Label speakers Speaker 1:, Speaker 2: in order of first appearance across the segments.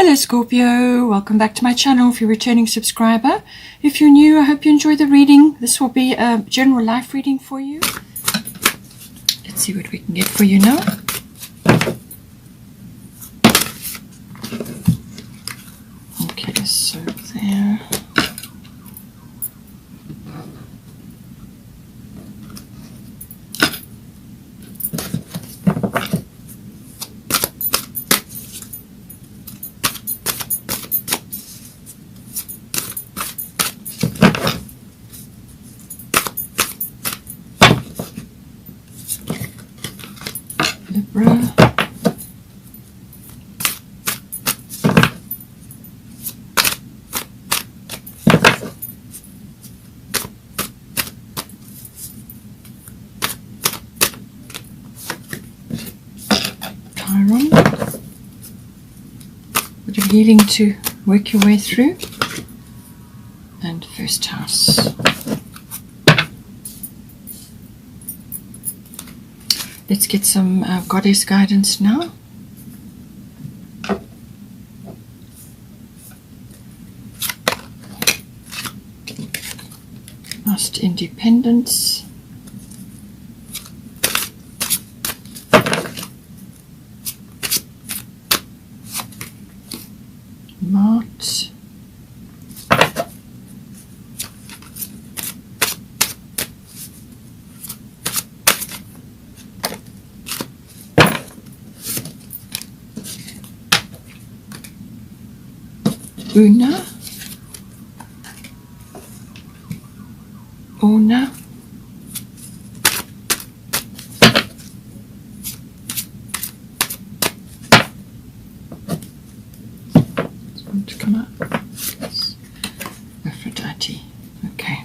Speaker 1: Hello Scorpio, welcome back to my channel if you're a returning subscriber. If you're new, I hope you enjoy the reading. This will be a general life reading for you. Let's see what we can get for you now. Okay, so there. Libra, Chiron, bit of healing to work your way through, and first house. Let's get some goddess guidance now. Lost independence. Mart. Una, to come up. Yes. Aphrodite. Okay,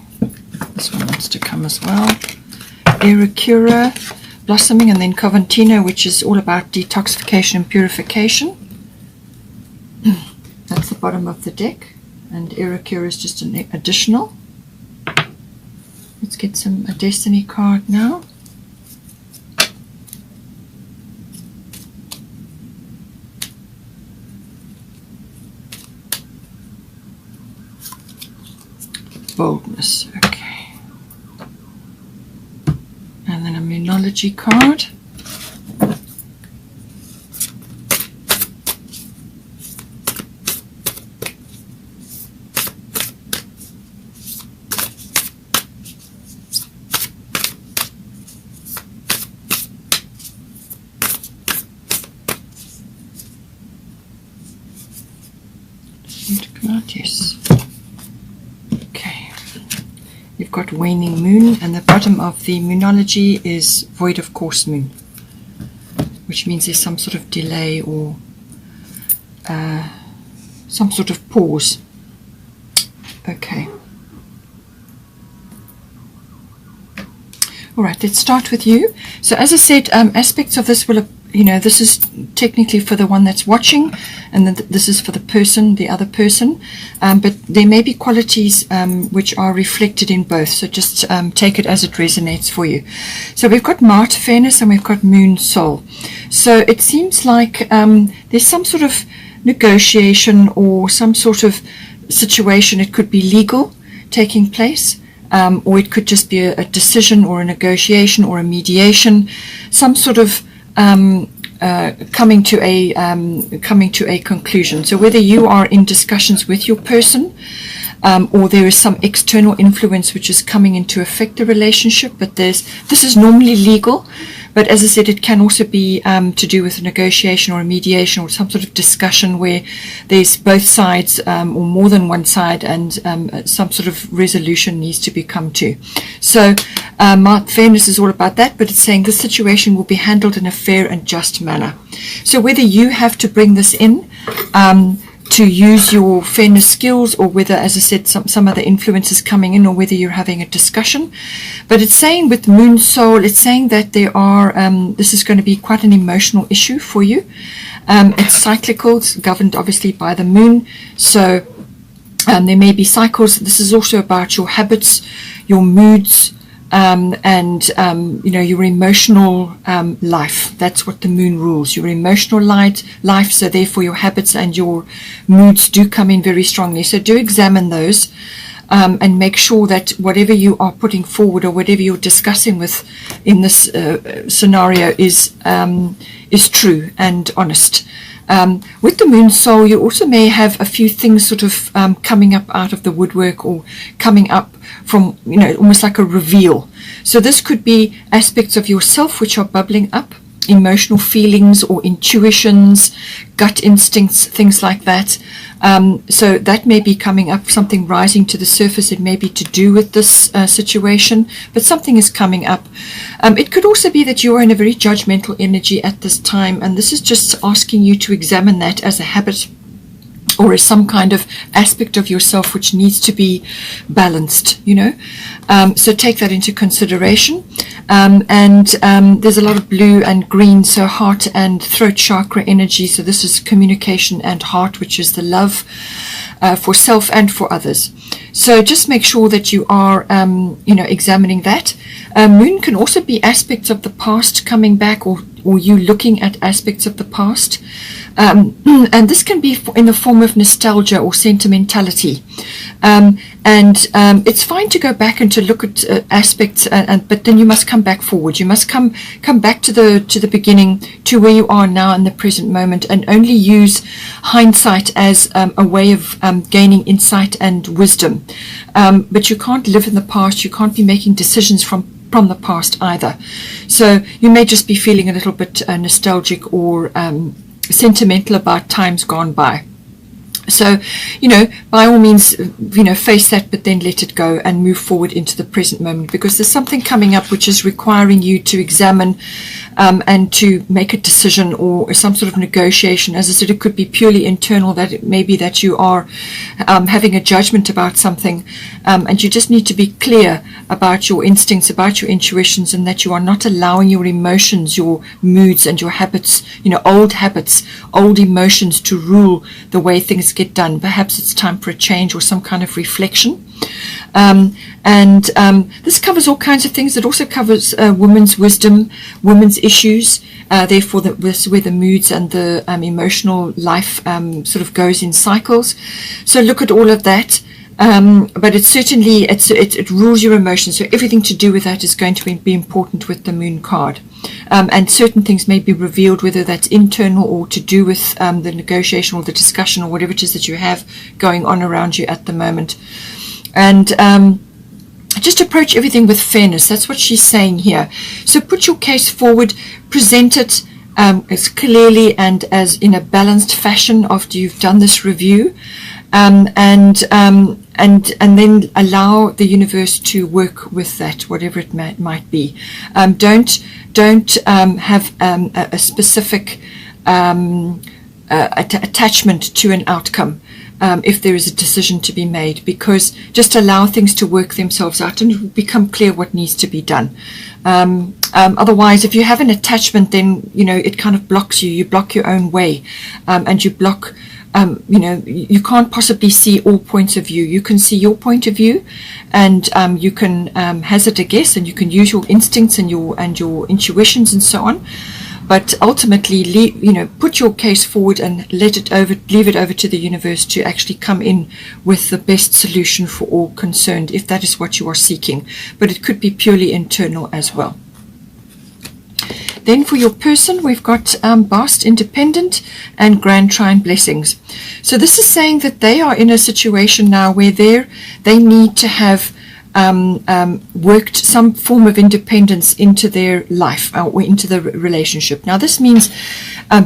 Speaker 1: this one wants to come as well. Ericura, blossoming, and then Coventino, which is all about detoxification and purification. That's the bottom of the deck, and Ericura is just an additional. Let's get a destiny card now. Boldness, okay. And then a Moonology card. Yes. Okay. You've got waning moon, and the bottom of the Moonology is void of course moon, which means there's some sort of delay or some sort of pause. Okay. All right, let's start with you. So as I said, aspects of this will, this is technically for the one that's watching, and then this is for the person, the other person, but there may be qualities which are reflected in both, so just take it as it resonates for you. So we've got Mart, Fairness, and we've got Moon, Soul. So it seems like there's some sort of negotiation or some sort of situation. It could be legal taking place, or it could just be a decision or a negotiation or a mediation, some sort of coming to a conclusion. So whether you are in discussions with your person, or there is some external influence which is coming in to affect the relationship, but this is normally legal, but as I said, it can also be to do with a negotiation or a mediation or some sort of discussion where there's both sides or more than one side, and some sort of resolution needs to be come to. So Fairness is all about that, but it's saying this situation will be handled in a fair and just manner. So whether you have to bring this in to use your fairness skills, or whether, as I said, some other influences coming in, or whether you're having a discussion. But it's saying with Moon, Soul, it's saying that there are this is going to be quite an emotional issue for you. It's cyclical, it's governed obviously by the moon, so there may be cycles. This is also about your habits, your moods, your emotional life. That's what the moon rules, your emotional life. So therefore your habits and your moods do come in very strongly. So do examine those. And make sure that whatever you are putting forward or whatever you're discussing with in this scenario is true and honest. With the moon soul, you also may have a few things sort of coming up out of the woodwork or coming up from, almost like a reveal. So this could be aspects of yourself which are bubbling up, emotional feelings or intuitions, gut instincts, things like that. So that may be coming up, something rising to the surface. It may be to do with this situation, but something is coming up. It could also be that you are in a very judgmental energy at this time, and this is just asking you to examine that as a habit or as some kind of aspect of yourself which needs to be balanced, so take that into consideration. There's a lot of blue and green, so heart and throat chakra energy. So this is communication and heart, which is the love for self and for others. So just make sure that you are, examining that. Moon can also be aspects of the past coming back, or you looking at aspects of the past. And this can be in the form of nostalgia or sentimentality. It's fine to go back and to look at aspects, but then you must come back forward. You must come back to the beginning, to where you are now in the present moment, and only use hindsight as a way of gaining insight and wisdom. But you can't live in the past. You can't be making decisions from the past either. So you may just be feeling a little bit nostalgic or sentimental about times gone by. So, by all means, face that, but then let it go and move forward into the present moment, because there's something coming up which is requiring you to examine and to make a decision or some sort of negotiation. As I said, it could be purely internal, that it may be that you are having a judgment about something, and you just need to be clear about your instincts, about your intuitions, and that you are not allowing your emotions, your moods, and your habits, old emotions to rule the way things get done. Perhaps it's time for a change or some kind of reflection. This covers all kinds of things. It also covers women's wisdom, women's issues. Therefore, this is where the moods and the emotional life sort of goes in cycles. So look at all of that. But it certainly it rules your emotions. So everything to do with that is going to be important with the moon card. And certain things may be revealed, whether that's internal or to do with the negotiation or the discussion or whatever it is that you have going on around you at the moment. And just approach everything with fairness. That's what she's saying here. So put your case forward, present it as clearly and as in a balanced fashion after you've done this review. And then allow the universe to work with that, whatever it might be. Don't have a specific attachment to an outcome if there is a decision to be made, because just allow things to work themselves out and it will become clear what needs to be done. Otherwise, if you have an attachment, then it kind of blocks you. You block your own way, and you block. You can't possibly see all points of view. You can see your point of view, and you can hazard a guess, and you can use your instincts and your intuitions and so on. But ultimately, put your case forward and leave it over to the universe to actually come in with the best solution for all concerned, if that is what you are seeking. But it could be purely internal as well. Then for your person, we've got Bast, Independent, and Grand Trine Blessings. So this is saying that they are in a situation now where they need to have worked some form of independence into their life or into the relationship. Now this means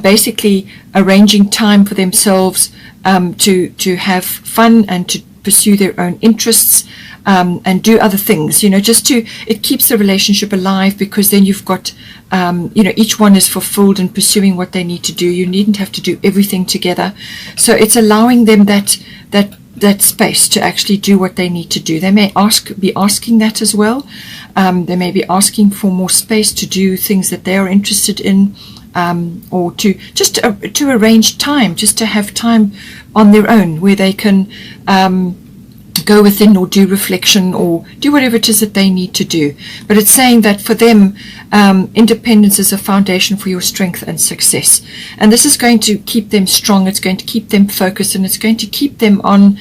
Speaker 1: basically arranging time for themselves to have fun and to pursue their own interests, and do other things, it keeps the relationship alive, because then you've got, each one is fulfilled and pursuing what they need to do. You needn't have to do everything together. So it's allowing them that space to actually do what they need to do. They may be asking that as well. They may be asking for more space to do things that they are interested in, or to arrange time, just to have time on their own where they can go within or do reflection or do whatever it is that they need to do. But it's saying that for them, independence is a foundation for your strength and success. And this is going to keep them strong. It's going to keep them focused, and it's going to keep them on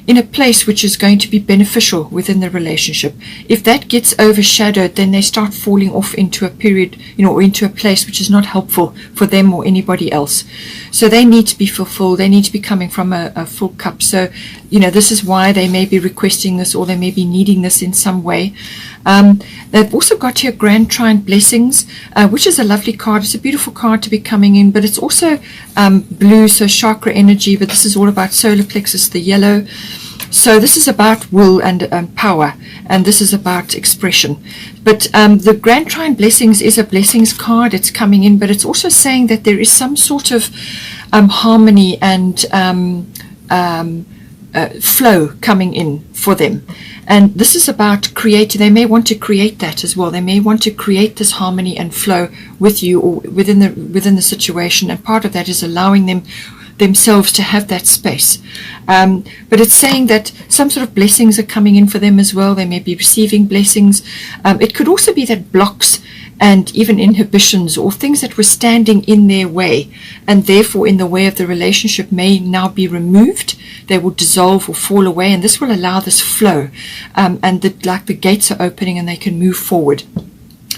Speaker 1: in a place which is going to be beneficial within the relationship. If that gets overshadowed, then they start falling off into a period, or into a place which is not helpful for them or anybody else. So they need to be fulfilled. They need to be coming from a full cup. So, this is why they may be requesting this, or they may be needing this in some way. They've also got here Grand Trine Blessings, which is a lovely card. It's a beautiful card to be coming in, but it's also blue, so chakra energy, but this is all about solar plexus, the yellow. So this is about will and power, and this is about expression. But the Grand Trine Blessings is a blessings card. It's coming in, but it's also saying that there is some sort of harmony and flow coming in for them. And this is about creating. They may want to create that as well. They may want to create this harmony and flow with you or within the situation. And part of that is allowing themselves to have that space. But it's saying that some sort of blessings are coming in for them as well. They may be receiving blessings. It could also be that blocks and even inhibitions or things that were standing in their way and therefore in the way of the relationship may now be removed. They will dissolve or fall away, and this will allow this flow, and like the gates are opening and they can move forward.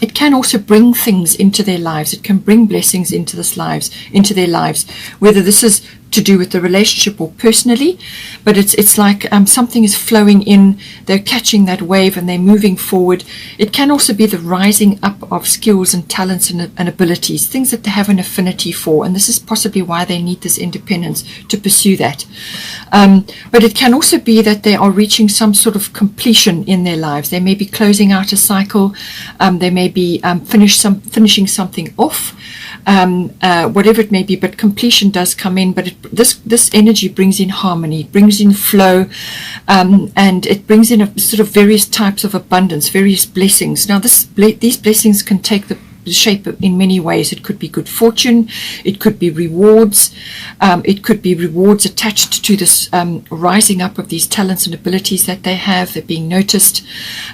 Speaker 1: It can also bring things into their lives. It can bring blessings into their lives, whether this is to do with the relationship or personally, but it's like something is flowing in, they're catching that wave and they're moving forward. It can also be the rising up of skills and talents and abilities, things that they have an affinity for, and this is possibly why they need this independence to pursue that. But it can also be that they are reaching some sort of completion in their lives. They may be closing out a cycle, they may be finishing something off, whatever it may be, but completion does come in. But this energy brings in harmony, brings in flow, and it brings in a sort of various types of abundance, various blessings. Now these blessings can take the shape in many ways. It could be good fortune, it could be rewards, it could be rewards attached to this rising up of these talents and abilities that they have. They're being noticed.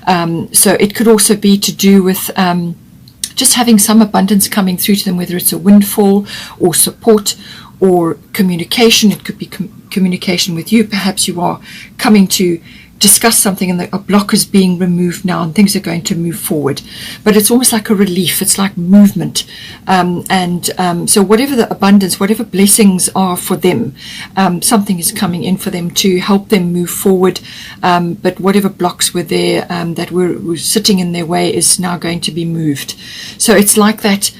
Speaker 1: So it could also be to do with just having some abundance coming through to them, whether it's a windfall or support or communication. It could be communication with you. Perhaps you are coming to discuss something and a block is being removed now and things are going to move forward. But it's almost like a relief. It's like movement. So whatever the abundance, whatever blessings are for them, something is coming in for them to help them move forward. But whatever blocks were there that were sitting in their way is now going to be moved. So it's like that.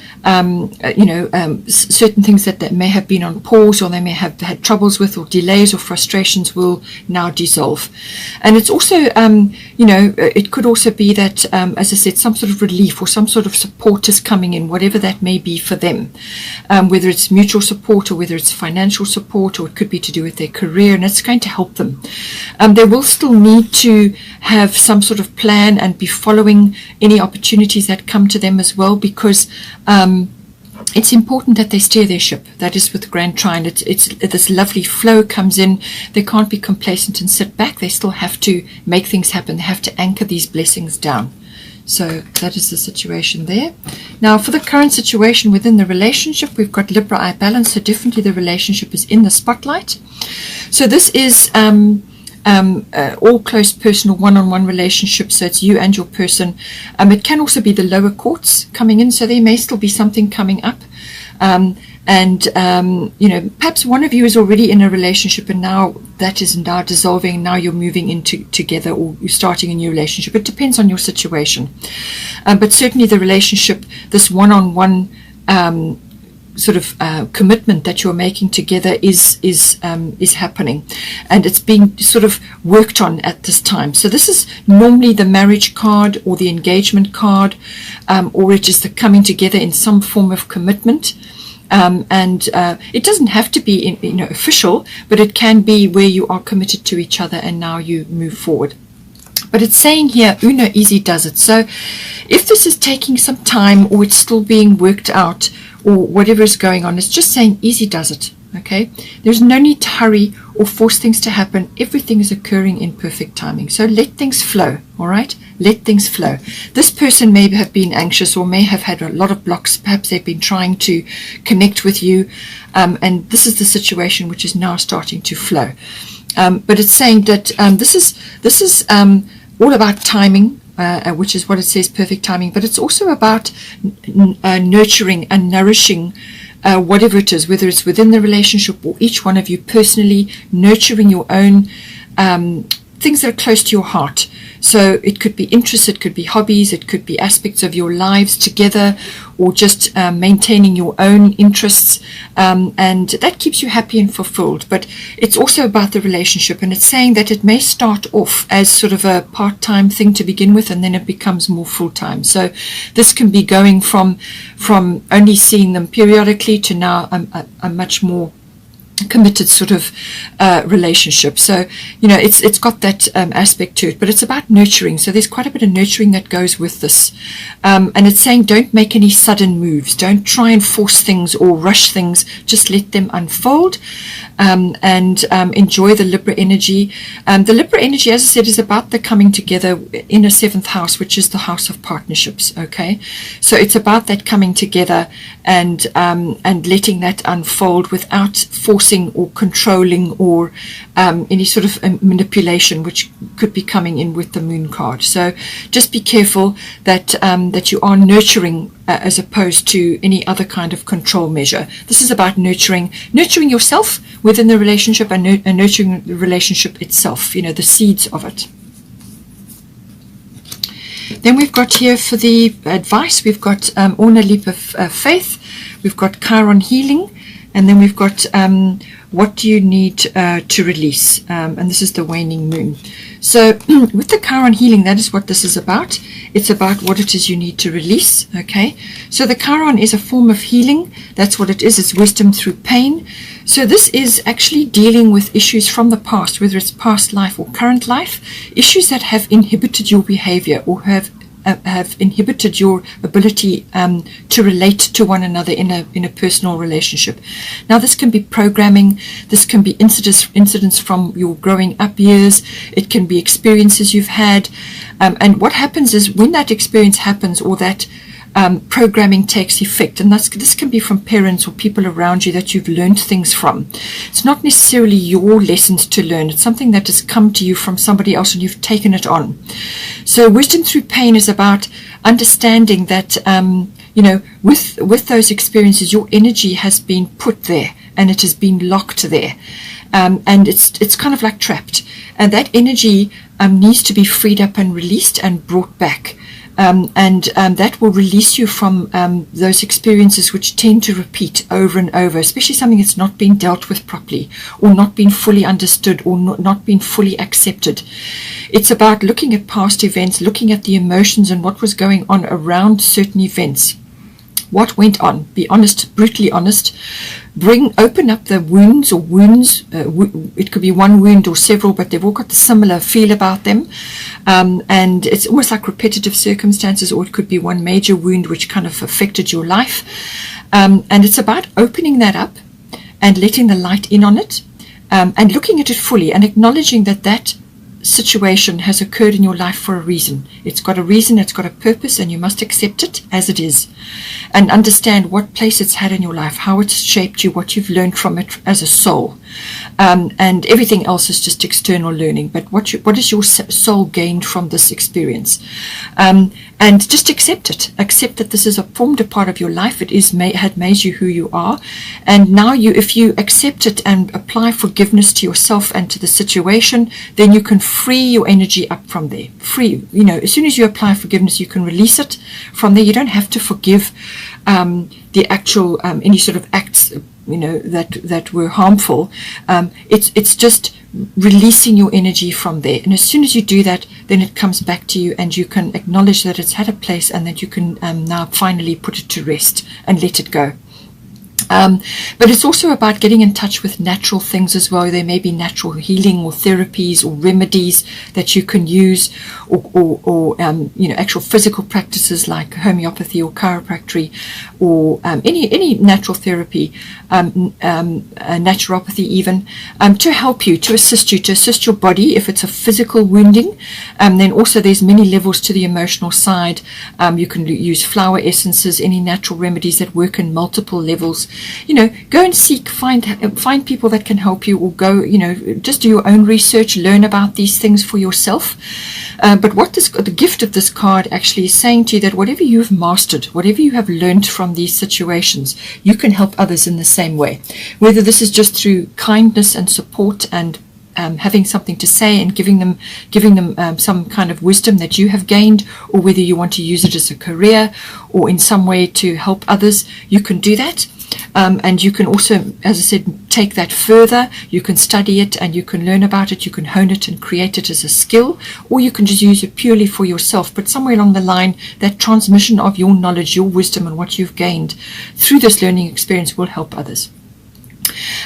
Speaker 1: Certain things that may have been on pause or they may have had troubles with or delays or frustrations will now dissolve. And it's also, it could also be that, as I said, some sort of relief or some sort of support is coming in, whatever that may be for them, whether it's mutual support or whether it's financial support, or it could be to do with their career, and it's going to help them. They will still need to have some sort of plan and be following any opportunities that come to them as well, because it's important that they steer their ship. That is with Grand Trine. It's this lovely flow comes in. They can't be complacent and sit back. They still have to make things happen. They have to anchor these blessings down. So that is the situation there. Now for the current situation within the relationship, we've got Libra eye balance. So definitely the relationship is in the spotlight. So this is all close personal one-on-one relationships, so it's you and your person. It can also be the lower courts coming in, so there may still be something coming up, perhaps one of you is already in a relationship and now that is now dissolving. Now you're moving into together, or you're starting a new relationship. It depends on your situation, but certainly the relationship, this one-on-one sort of commitment that you're making together is happening, and it's being sort of worked on at this time. So this is normally the marriage card or the engagement card, or it is the coming together in some form of commitment. It doesn't have to be official, but it can be where you are committed to each other and now you move forward. But it's saying here, uno easy does it. So if this is taking some time, or it's still being worked out, or whatever is going on, it's just saying easy does it. Okay, there's no need to hurry or force things to happen. Everything is occurring in perfect timing. So let things flow, all right? Let things flow. This person may have been anxious or may have had a lot of blocks. Perhaps they've been trying to connect with you, and this is the situation which is now starting to flow. But it's saying that this is all about timing, which is what it says, perfect timing. But it's also about nurturing and nourishing whatever it is, whether it's within the relationship or each one of you personally, nurturing your own things that are close to your heart. So it could be interests, it could be hobbies, it could be aspects of your lives together, or just maintaining your own interests, and that keeps you happy and fulfilled. But it's also about the relationship, and it's saying that it may start off as sort of a part-time thing to begin with, and then it becomes more full-time. So this can be going from only seeing them periodically to now a much more committed sort of relationship. So it's got that aspect to it, but it's about nurturing. So there's quite a bit of nurturing that goes with this, and it's saying don't make any sudden moves, don't try and force things or rush things, just let them unfold, and enjoy the Libra energy. The Libra energy, as I said, is about the coming together in a 7th house, which is the house of partnerships. Okay, so it's about that coming together and letting that unfold without forcing or controlling or any sort of manipulation, which could be coming in with the moon card. So just be careful that you are nurturing as opposed to any other kind of control measure. This is about nurturing yourself within the relationship and nurturing the relationship itself, the seeds of it. Then we've got here for the advice, we've got Orna Leap of Faith, we've got Chiron Healing, and then we've got what do you need to release, and this is the waning moon. So with the Chiron Healing, that is what this is about. It's about what it is you need to release. Okay, so the Chiron is a form of healing. That's what it is. It's wisdom through pain. So this is actually dealing with issues from the past, whether it's past life or current life, issues that have inhibited your behavior or have inhibited your ability to relate to one another in a personal relationship. Now this can be programming, this can be incidents from your growing up years, it can be experiences you've had, and what happens is when that experience happens or that programming takes effect, and this can be from parents or people around you that you've learned things from. It's not necessarily your lessons to learn, it's something that has come to you from somebody else and you've taken it on. So wisdom through pain is about understanding that with those experiences your energy has been put there and it has been locked there, and it's kind of like trapped, and that energy needs to be freed up and released and brought back. And that will release you from those experiences which tend to repeat over and over, especially something that's not been dealt with properly or not been fully understood or not been fully accepted. It's about looking at past events, looking at the emotions and what was going on around certain events. What went on? Be honest, brutally honest. Open up the wounds or wounds. It could be one wound or several, but they've all got the similar feel about them. And it's almost like repetitive circumstances, or it could be one major wound which kind of affected your life. And it's about opening that up and letting the light in on it, and looking at it fully and acknowledging that situation has occurred in your life for a reason. It's got a reason, it's got a purpose, and you must accept it as it is and understand what place it's had in your life, how it's shaped you, what you've learned from it as a soul, and everything else is just external learning. But what has your soul gained from this experience? And just accept it. Accept that this has formed a part of your life. It had made you who you are, and now if you accept it and apply forgiveness to yourself and to the situation, then you can free your energy up from there. As soon as you apply forgiveness, you can release it from there. You don't have to forgive the actual any sort of acts that were harmful. It's just releasing your energy from there, and as soon as you do that, then it comes back to you and you can acknowledge that it's had a place and that you can now finally put it to rest and let it go. But it's also about getting in touch with natural things as well. There may be natural healing or therapies or remedies that you can use, or actual physical practices like homeopathy or chiropractic, or any natural therapy, naturopathy even, to help you, to assist your body if it's a physical wounding. Then also there's many levels to the emotional side. You can use flower essences, any natural remedies that work in multiple levels. Go and find people that can help you, or go, just do your own research, learn about these things for yourself. But what the gift of this card actually is saying to you, that whatever you've mastered, whatever you have learned from these situations, you can help others in the same way. Whether this is just through kindness and support and having something to say and giving them some kind of wisdom that you have gained, or whether you want to use it as a career or in some way to help others, you can do that. And you can also, as I said, take that further. You can study it and you can learn about it. You can hone it and create it as a skill, or you can just use it purely for yourself. But somewhere along the line, that transmission of your knowledge, your wisdom, and what you've gained through this learning experience will help others.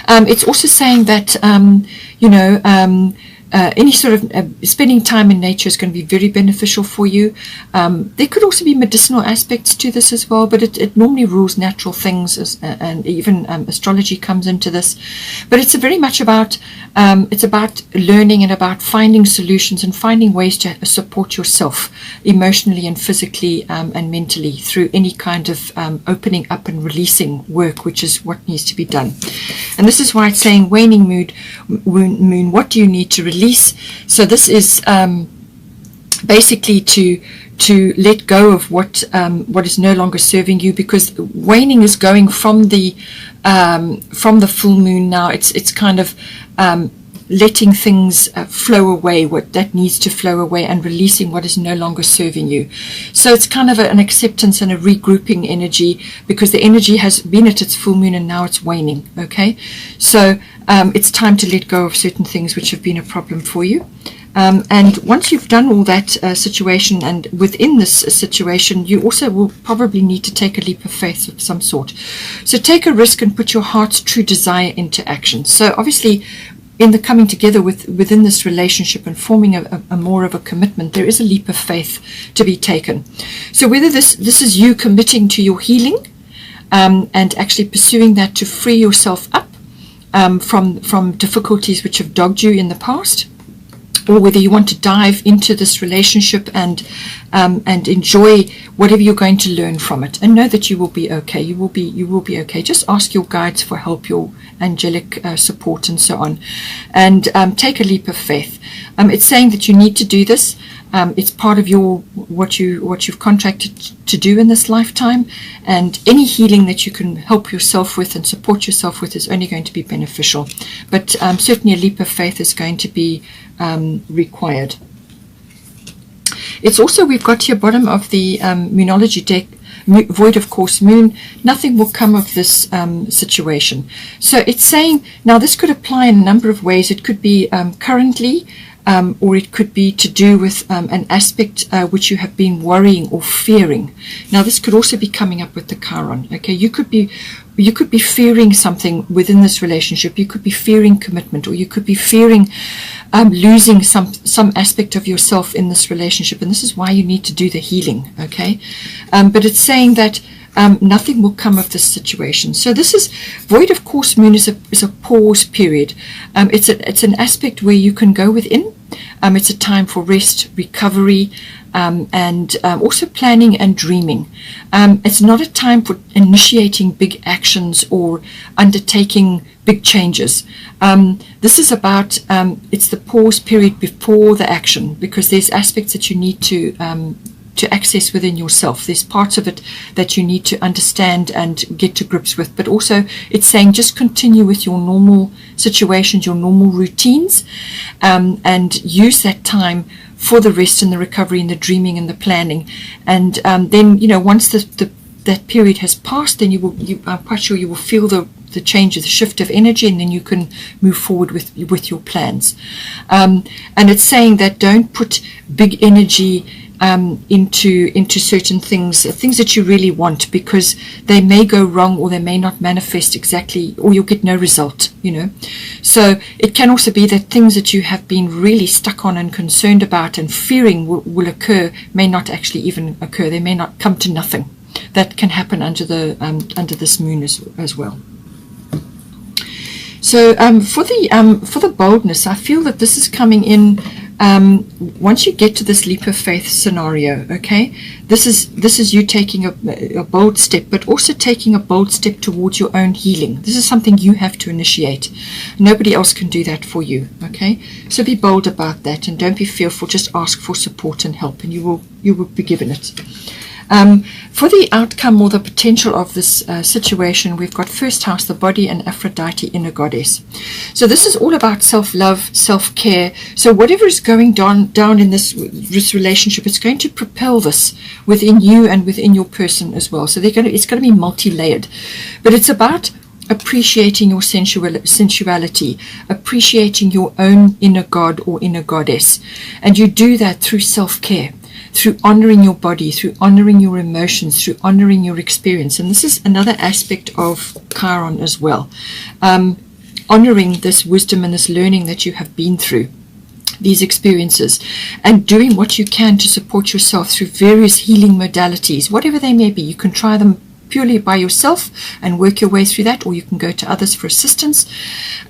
Speaker 1: It's also saying that, any sort of spending time in nature is going to be very beneficial for you. There could also be medicinal aspects to this as well, but it normally rules natural things, and even astrology comes into this. But it's very much about learning and about finding solutions and finding ways to support yourself emotionally and physically and mentally through any kind of opening up and releasing work, which is what needs to be done. And this is why it's saying waning moon, what do you need to release? So this is basically to let go of what is no longer serving you, because waning is going from the full moon now. It's kind of letting things flow away, what that needs to flow away, and releasing what is no longer serving you. So it's kind of an acceptance and a regrouping energy, because the energy has been at its full moon and now it's waning. Okay, so it's time to let go of certain things which have been a problem for you. And once you've done all that situation, and within this situation, you also will probably need to take a leap of faith of some sort. So take a risk and put your heart's true desire into action. So obviously, in the coming together within this relationship and forming a more of a commitment, there is a leap of faith to be taken. So whether this is you committing to your healing and actually pursuing that to free yourself up from difficulties which have dogged you in the past, or whether you want to dive into this relationship and enjoy whatever you're going to learn from it, and know that you will be okay. You will be okay. Just ask your guides for help, your angelic support, and so on, and take a leap of faith. It's saying that you need to do this. It's part of what you've contracted to do in this lifetime, and any healing that you can help yourself with and support yourself with is only going to be beneficial. But certainly a leap of faith is going to be required. It's also, we've got here bottom of the Moonology deck, void of course moon, nothing will come of this situation. So it's saying, now this could apply in a number of ways. It could be currently, or it could be to do with an aspect which you have been worrying or fearing. Now this could also be coming up with the Chiron. Okay, you could be fearing something within this relationship. You could be fearing commitment, or you could be fearing losing some aspect of yourself in this relationship, and this is why you need to do the healing. Okay, but it's saying that nothing will come of this situation. So this is void of course moon is a pause period. It's an aspect where you can go within. It's a time for rest, recovery, and also planning and dreaming. It's not a time for initiating big actions or undertaking big changes. This is about, it's the pause period before the action, because there's aspects that you need to access within yourself. There's parts of it that you need to understand and get to grips with, but also it's saying just continue with your normal situations, your normal routines, and use that time for the rest and the recovery and the dreaming and the planning. And then, once that period has passed, then I'm quite sure you will feel the change, the shift of energy, and then you can move forward with your plans. And it's saying that don't put big energy into certain things that you really want, because they may go wrong, or they may not manifest exactly, or you'll get no result, So it can also be that things that you have been really stuck on and concerned about and fearing will occur may not actually even occur. They may not come to nothing. That can happen under this moon as well. So for the boldness, I feel that this is coming in once you get to this leap of faith scenario. Okay, this is you taking a bold step, but also taking a bold step towards your own healing. This is something you have to initiate. Nobody else can do that for you. Okay, so be bold about that, and don't be fearful. Just ask for support and help, and you will be given it. For the outcome or the potential of this situation, we've got first house, the body, and Aphrodite, inner goddess. So this is all about self-love, self-care. So whatever is going down in this relationship, it's going to propel this within you and within your person as well. So it's going to be multi-layered. But it's about appreciating your sensuality, appreciating your own inner god or inner goddess. And you do that through self-care, through honoring your body, through honoring your emotions, through honoring your experience. And this is another aspect of Chiron as well. Honoring this wisdom and this learning that you have been through, these experiences, and doing what you can to support yourself through various healing modalities, whatever they may be. You can try them purely by yourself and work your way through that, or you can go to others for assistance.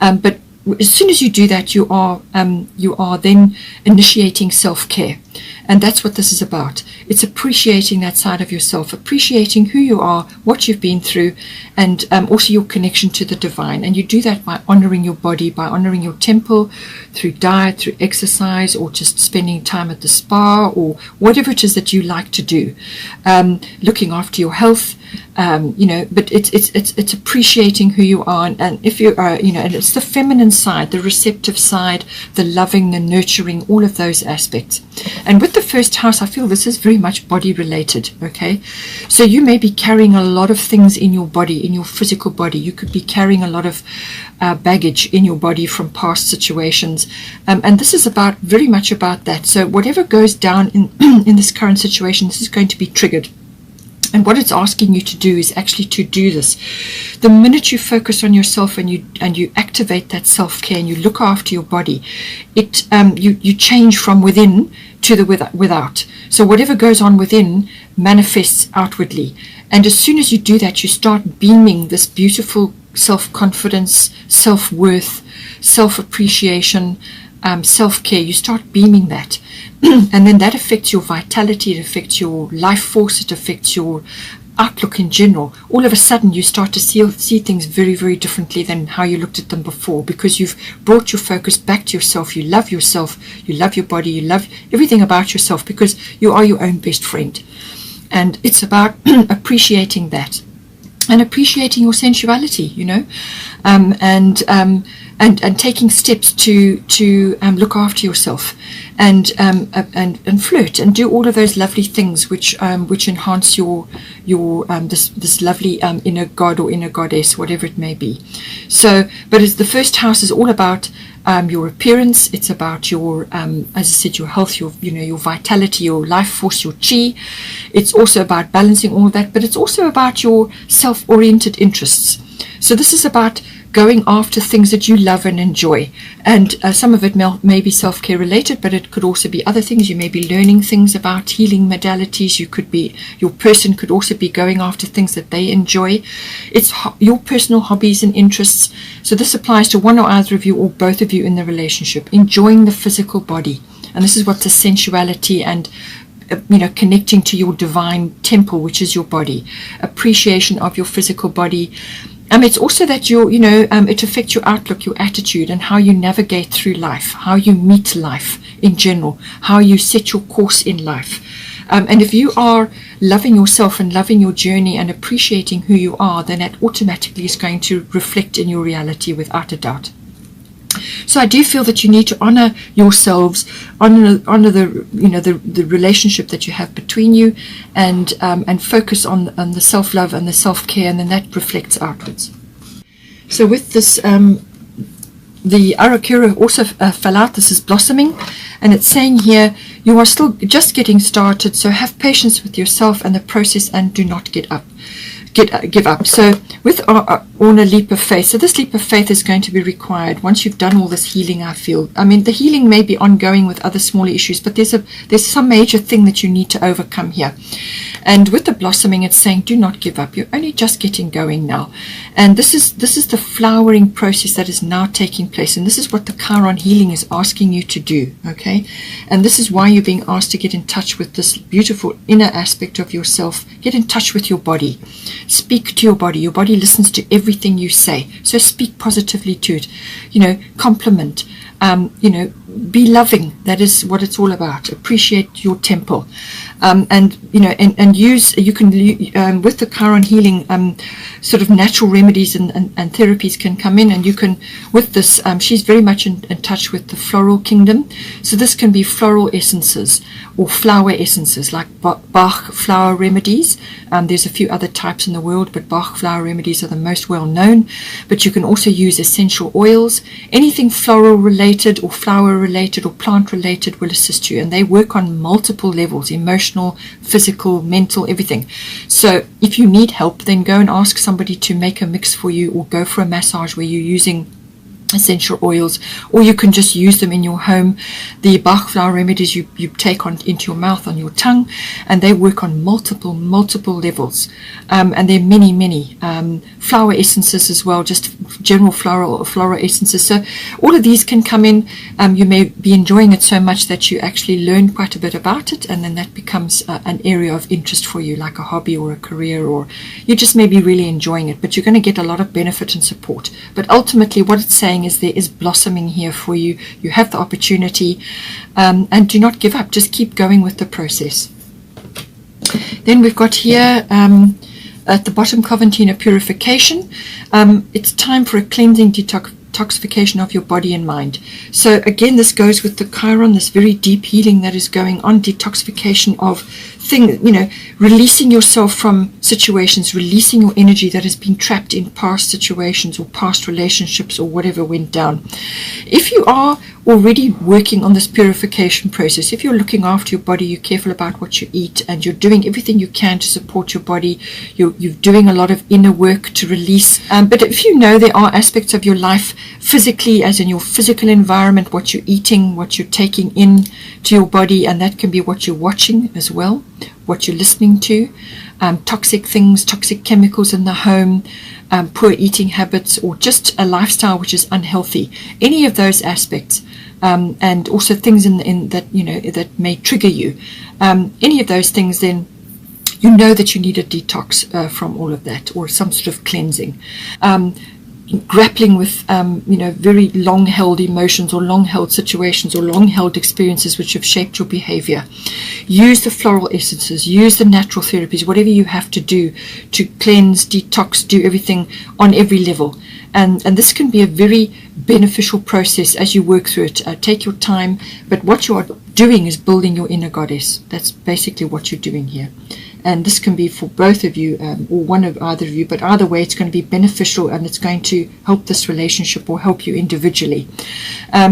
Speaker 1: But as soon as you do that, you are then initiating self-care. And that's what this is about. It's appreciating that side of yourself, appreciating who you are, what you've been through, and also your connection to the divine. And you do that by honoring your body, by honoring your temple, through diet, through exercise, or just spending time at the spa, or whatever it is that you like to do. Looking after your health, but it's appreciating who you are, and if you are, and it's the feminine side, the receptive side, the loving, the nurturing, all of those aspects. And with the first house, I feel this is very much body related. Okay, so you may be carrying a lot of things in your body, in your physical body. You could be carrying a lot of baggage in your body from past situations, and this is very much about that. So whatever goes down in this current situation, this is going to be triggered. And what it's asking you to do is actually to do this. The minute you focus on yourself and you activate that self-care and you look after your body, you change from within to the without. So whatever goes on within manifests outwardly. And as soon as you do that, you start beaming this beautiful self-confidence, self-worth, self-appreciation, self-care. You start beaming that. And then that affects your vitality, it affects your life force, it affects your outlook in general. All of a sudden you start to see things very, very differently than how you looked at them before, because you've brought your focus back to yourself. You love yourself, you love your body, you love everything about yourself, because you are your own best friend. And it's about appreciating that and appreciating your sensuality, and taking steps to look after yourself and flirt and do all of those lovely things which enhance your this lovely inner god or inner goddess, whatever it may be. So, but as the first house is all about your appearance, it's about your as I said, your health, your vitality, your life force, your chi. It's also about balancing all of that, but it's also about your self-oriented interests. So this is about going after things that you love and enjoy, and some of it may be self-care related, but it could also be other things. You may be learning things about healing modalities. Your person could also be going after things that they enjoy. It's your personal hobbies and interests. So this applies to one or either of you or both of you in the relationship, enjoying the physical body. And this is what the sensuality and connecting to your divine temple, which is your body, appreciation of your physical body. It's also that it affects your outlook, your attitude, and how you navigate through life, how you meet life in general, how you set your course in life. And if you are loving yourself and loving your journey and appreciating who you are, then that automatically is going to reflect in your reality without a doubt. So I do feel that you need to honor yourselves, honor the relationship that you have between you, and focus on the self-love and the self-care, and then that reflects outwards. So with this the Arakura also fell out. This is blossoming, and it's saying here you are still just getting started, so have patience with yourself and the process, and do not give up. So with on a leap of faith, so this leap of faith is going to be required once you've done all this healing. I feel, I mean, the healing may be ongoing with other smaller issues, but there's some major thing that you need to overcome here. And with the blossoming, it's saying do not give up. You're only just getting going now, and this is the flowering process that is now taking place, and this is what the Chiron healing is asking you to do. Okay, and this is why you're being asked to get in touch with this beautiful inner aspect of yourself. Get in touch with your body. Speak to your body. Your body listens to everything you say, so speak positively to it. Compliment. Be loving. That is what it's all about. Appreciate your temple, and use. You can with the Chiron healing, sort of natural remedies and therapies can come in, and you can with this. She's very much in touch with the floral kingdom, so this can be floral essences or flower essences like Bach flower remedies. There's a few other types in the world, but Bach flower remedies are the most well known. But you can also use essential oils. Anything floral related or flower related or plant related will assist you, and they work on multiple levels: emotional, physical, mental, everything. So if you need help, then go and ask somebody to make a mix for you, or go for a massage where you're using essential oils, or you can just use them in your home. The Bach flower remedies you take into your mouth, on your tongue, and they work on multiple levels, and there are many flower essences as well, just general floral essences. So all of these can come in. You may be enjoying it so much that you actually learn quite a bit about it, and then that becomes an area of interest for you, like a hobby or a career, or you just may be really enjoying it, but you're going to get a lot of benefit and support. But ultimately what it's saying is there is blossoming here for you. You have the opportunity, and do not give up. Just keep going with the process. Then we've got here at the bottom, Coventina purification. It's time for a cleansing detoxification of your body and mind. So again, this goes with the Chiron, this very deep healing that is going on, detoxification of things, releasing yourself from situations, releasing your energy that has been trapped in past situations or past relationships or whatever went down. If you are already working on this purification process, if you're looking after your body, you're careful about what you eat, and you're doing everything you can to support your body, you're doing a lot of inner work to release. But if you know there are aspects of your life physically, as in your physical environment, what you're eating, what you're taking in to your body, and that can be what you're watching as well, what you're listening to, toxic things, toxic chemicals in the home, poor eating habits, or just a lifestyle which is unhealthy, any of those aspects, and also things in that that may trigger you, any of those things, then you know that you need a detox from all of that, or some sort of cleansing. Grappling with very long-held emotions, or long-held situations, or long-held experiences which have shaped your behavior. Use the floral essences, use the natural therapies, whatever you have to do to cleanse, detox, do everything on every level. And this can be a very beneficial process as you work through it. Take your time, but what you are doing is building your inner goddess. That's basically what you're doing here. And this can be for both of you, or one of either of you, but either way it's going to be beneficial, and it's going to help this relationship or help you individually.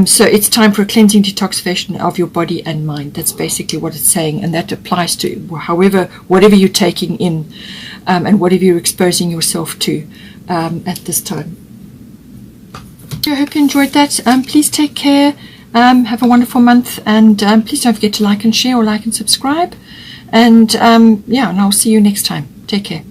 Speaker 1: So it's time for a cleansing detoxification of your body and mind. That's basically what it's saying, and that applies to whatever you're taking in, and whatever you're exposing yourself to at this time. I hope you enjoyed that. Please take care. Have a wonderful month, and please don't forget to like and share, or like and subscribe. And and I'll see you next time. Take care.